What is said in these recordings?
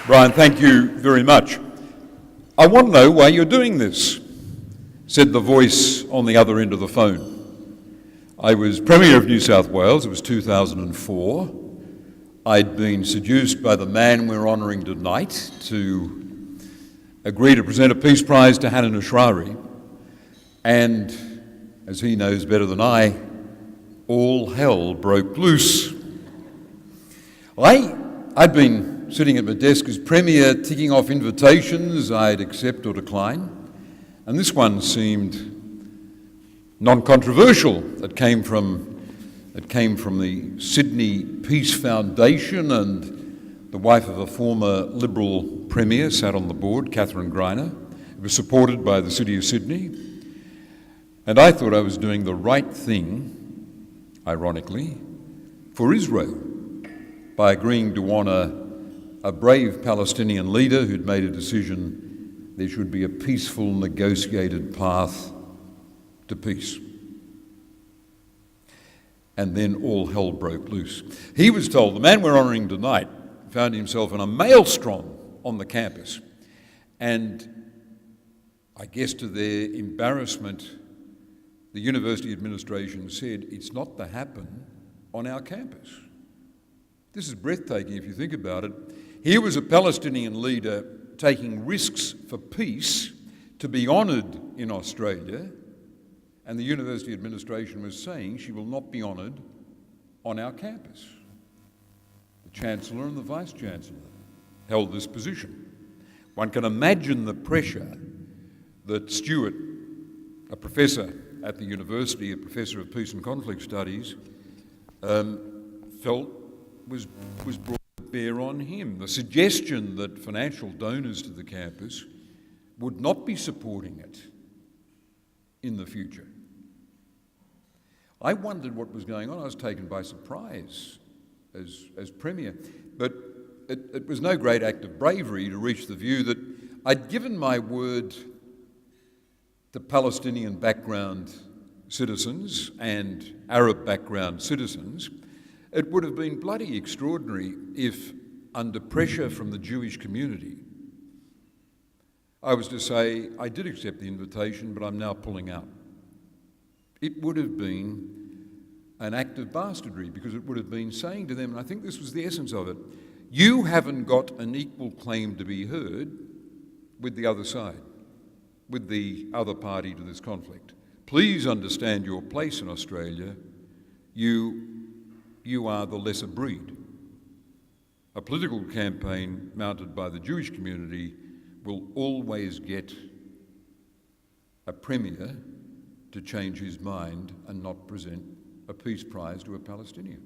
Brian, thank you very much. I want to know why you're doing this, said the voice on the other end of the phone. I was Premier of New South Wales, it was 2004. I'd been seduced by the man we're honouring tonight to agree to present a Peace Prize to Hanan Ashrari, and, as he knows better than I, all hell broke loose. I'd been sitting at my desk as Premier, ticking off invitations I'd accept or decline, and this one seemed non-controversial. It came from the Sydney Peace Foundation, and the wife of a former Liberal Premier sat on the board, Catherine Greiner. It was supported by the City of Sydney, and I thought I was doing the right thing, ironically, for Israel by agreeing to honour a brave Palestinian leader who'd made a decision there should be a peaceful, negotiated path to peace. And then all hell broke loose. He was told, the man we're honouring tonight found himself in a maelstrom on the campus. And I guess to their embarrassment, the university administration said, it's not to happen on our campus. This is breathtaking if you think about it. Here was a Palestinian leader taking risks for peace to be honoured in Australia, and the university administration was saying she will not be honoured on our campus. The Chancellor and the Vice-Chancellor held this position. One can imagine the pressure that Stuart, a professor at the university, a professor of peace and conflict studies, felt was brought to bear on him. The suggestion that financial donors to the campus would not be supporting it in the future. I wondered what was going on. I was taken by surprise as Premier. But it was no great act of bravery to reach the view that I'd given my word to Palestinian background citizens and Arab background citizens. It would have been bloody extraordinary if, under pressure from the Jewish community, I was to say, I did accept the invitation, but I'm now pulling out. It would have been an act of bastardry, because it would have been saying to them, and I think this was the essence of it, you haven't got an equal claim to be heard with the other side, with the other party to this conflict. Please understand your place in Australia. You are the lesser breed. A political campaign mounted by the Jewish community will always get a premier to change his mind and not present a peace prize to a Palestinian.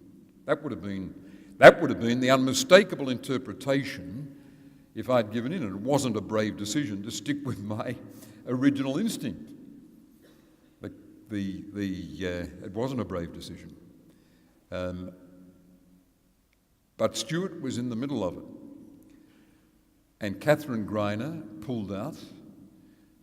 That would have been the unmistakable interpretation if I'd given in, and it wasn't a brave decision to stick with my original instinct. It wasn't a brave decision. But Stuart was in the middle of it. And Catherine Greiner pulled out,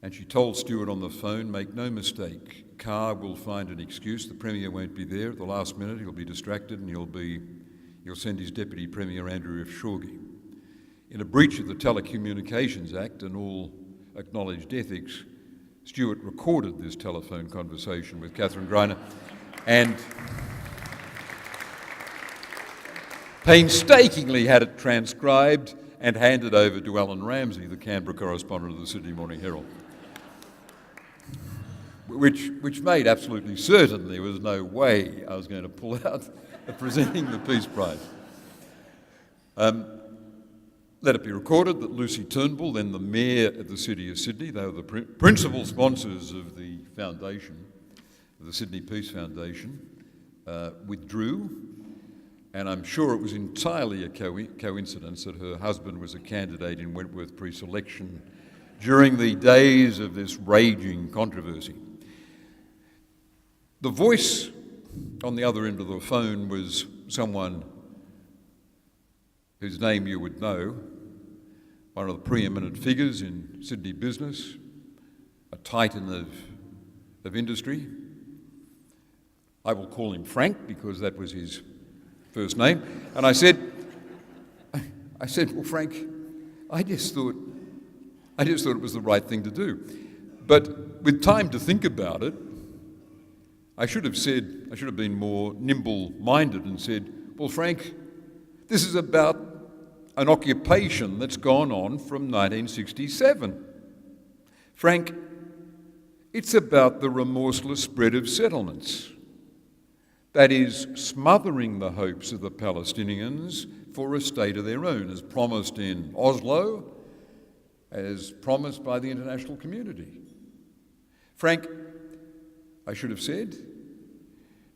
and she told Stuart on the phone, make no mistake, Carr will find an excuse. The Premier won't be there at the last minute. He'll be distracted, and he'll send his Deputy Premier, Andrew F. Shorgie. In a breach of the Telecommunications Act and all acknowledged ethics, Stuart recorded this telephone conversation with Catherine Greiner and painstakingly had it transcribed and handed over to Alan Ramsey, the Canberra correspondent of the Sydney Morning Herald, which made absolutely certain there was no way I was going to pull out of presenting the Peace Prize. Let it be recorded that Lucy Turnbull, then the Mayor of the City of Sydney, they were the principal sponsors of the foundation, of the Sydney Peace Foundation, withdrew. And I'm sure it was entirely a coincidence that her husband was a candidate in Wentworth pre-selection during the days of this raging controversy. The voice on the other end of the phone was someone whose name you would know, one of the preeminent figures in Sydney business, a titan of industry. I will call him Frank because that was his first name. And I said, well, Frank, I just thought it was the right thing to do. But with time to think about it, I should have been more nimble-minded and said, well, Frank, this is about an occupation that's gone on from 1967. Frank, it's about the remorseless spread of settlements. That is, smothering the hopes of the Palestinians for a state of their own, as promised in Oslo, as promised by the international community. Frank, I should have said,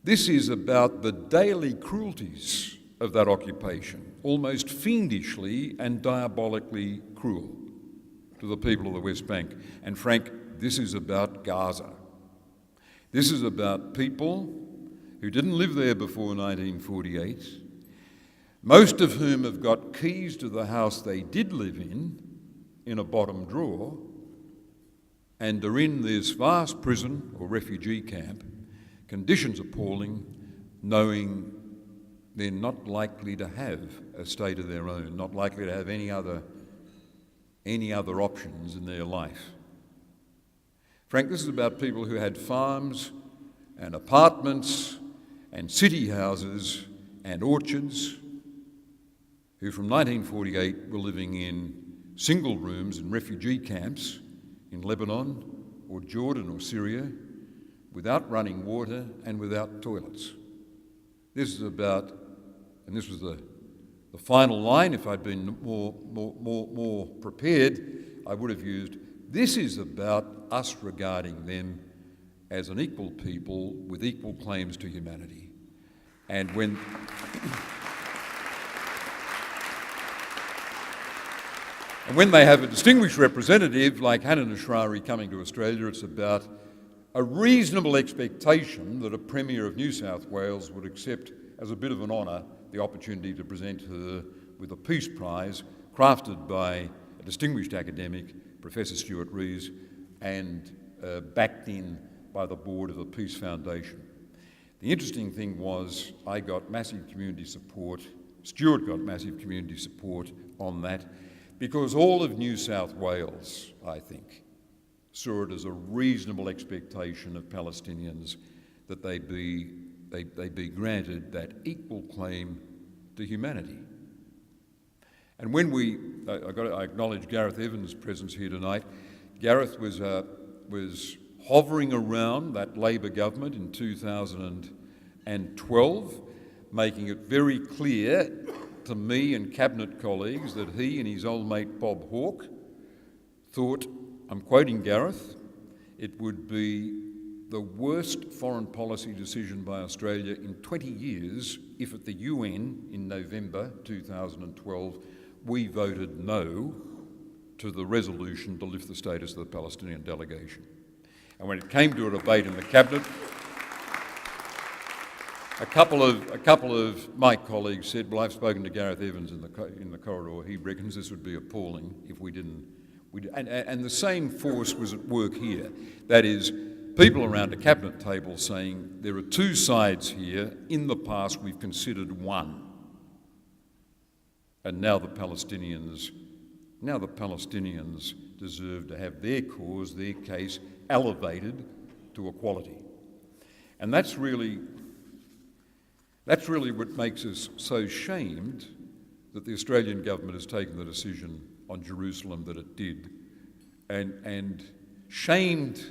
this is about the daily cruelties of that occupation, almost fiendishly and diabolically cruel to the people of the West Bank. And Frank, this is about Gaza. This is about people who didn't live there before 1948, most of whom have got keys to the house they did live in a bottom drawer, and are in this vast prison or refugee camp, conditions appalling, knowing they're not likely to have a state of their own, not likely to have any other options in their life. Frank, this is about people who had farms and apartments and city houses and orchards, who from 1948 were living in single rooms in refugee camps in Lebanon or Jordan or Syria, without running water and without toilets. This is about, and this was the final line, if I'd been more prepared, I would have used, this is about us regarding them as an equal people with equal claims to humanity. And when they have a distinguished representative like Hanan Ashrari coming to Australia, it's about a reasonable expectation that a Premier of New South Wales would accept as a bit of an honour the opportunity to present her with a Peace Prize crafted by a distinguished academic, Professor Stuart Rees, and backed in by the board of the Peace Foundation. The interesting thing was I got massive community support, Stuart got massive community support on that, because all of New South Wales, I think, saw it as a reasonable expectation of Palestinians that they be granted that equal claim to humanity. And when I acknowledge Gareth Evans' presence here tonight. Gareth was hovering around that Labor government in 2012, making it very clear to me and cabinet colleagues that he and his old mate Bob Hawke thought, I'm quoting Gareth, it would be the worst foreign policy decision by Australia in 20 years if at the UN in November 2012 we voted no to the resolution to lift the status of the Palestinian delegation. And when it came to a debate in the cabinet, a couple of my colleagues said, well, I've spoken to Gareth Evans in the corridor. He reckons this would be appalling if we didn't. And the same force was at work here. That is, people around a cabinet table saying there are two sides here. In the past, we've considered one. And now the Palestinians deserve to have their cause, their case, elevated to equality. And that's really what makes us so shamed that the Australian government has taken the decision on Jerusalem that it did, and shamed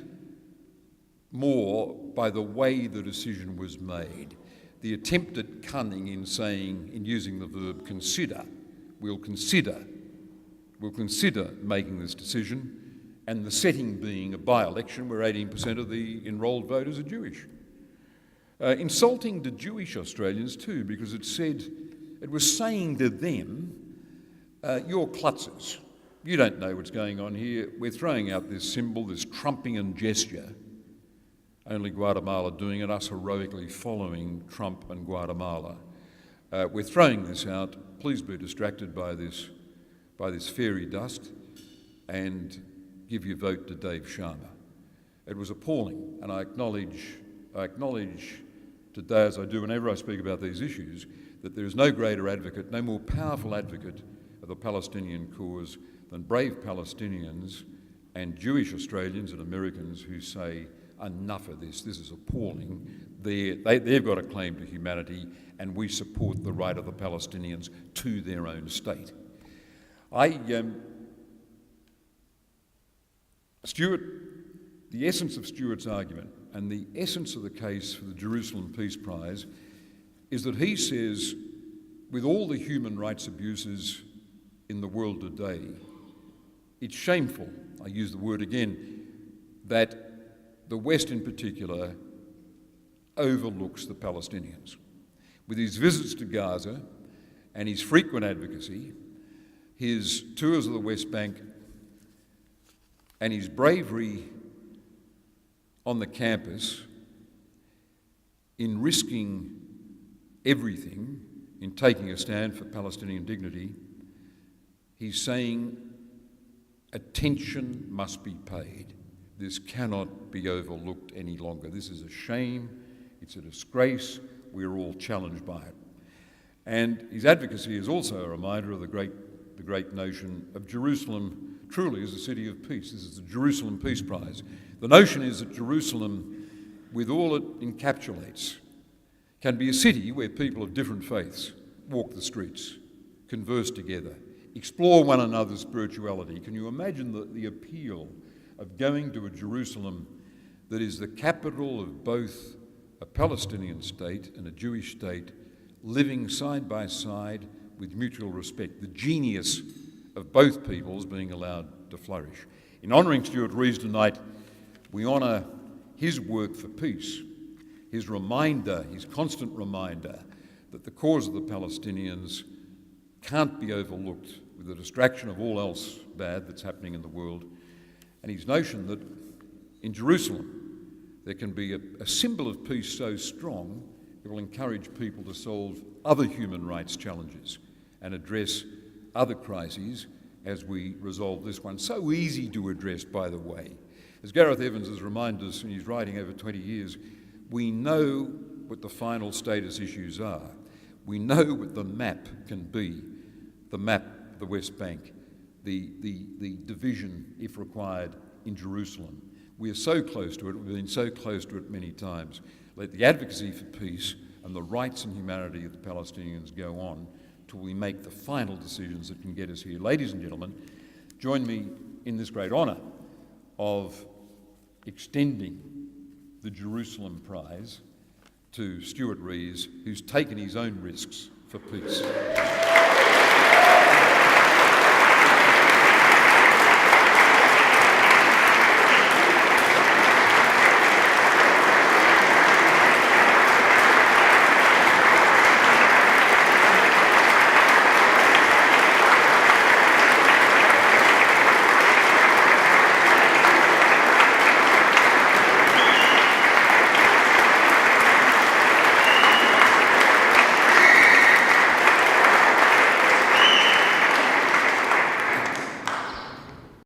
more by the way the decision was made. The attempt at cunning in using the verb consider, we'll consider making this decision, and the setting being a by-election where 18% of the enrolled voters are Jewish. Insulting to Jewish Australians too, because it was saying to them, you're klutzers. You don't know what's going on here. We're throwing out this symbol, this Trumpian gesture. Only Guatemala doing it, us heroically following Trump and Guatemala. We're throwing this out. Please be distracted by this fairy dust and give your vote to Dave Sharma. It was appalling, and I acknowledge today, as I do whenever I speak about these issues, that there is no greater advocate, no more powerful advocate of the Palestinian cause than brave Palestinians and Jewish Australians and Americans who say, enough of this is appalling. They've got a claim to humanity, and we support the right of the Palestinians to their own state. The essence of Stuart's argument and the essence of the case for the Jerusalem Peace Prize is that he says, with all the human rights abuses in the world today, it's shameful, I use the word again, that the West in particular overlooks the Palestinians. With his visits to Gaza and his frequent advocacy, his tours of the West Bank and his bravery on the campus in risking everything, in taking a stand for Palestinian dignity, he's saying attention must be paid. This cannot be overlooked any longer. This is a shame, it's a disgrace, we're all challenged by it. And his advocacy is also a reminder of the great notion of Jerusalem truly as a city of peace. This is the Jerusalem Peace Prize. The notion is that Jerusalem, with all it encapsulates, can be a city where people of different faiths walk the streets, converse together, explore one another's spirituality. Can you imagine the appeal of going to a Jerusalem that is the capital of both a Palestinian state and a Jewish state, living side by side with mutual respect, the genius of both peoples being allowed to flourish. In honouring Stuart Rees tonight, we honour his work for peace, his reminder, his constant reminder that the cause of the Palestinians can't be overlooked with the distraction of all else bad that's happening in the world, and his notion that in Jerusalem there can be a symbol of peace so strong it will encourage people to solve other human rights challenges and address other crises as we resolve this one. So easy to address, by the way. As Gareth Evans has reminded us in his writing over 20 years, we know what the final status issues are. We know what the map can be, the map of the West Bank, the division, if required, in Jerusalem. We are so close to it, we've been so close to it many times. Let the advocacy for peace and the rights and humanity of the Palestinians go on till we make the final decisions that can get us here. Ladies and gentlemen, join me in this great honour of extending the Jerusalem Prize to Stuart Rees, who's taken his own risks for peace.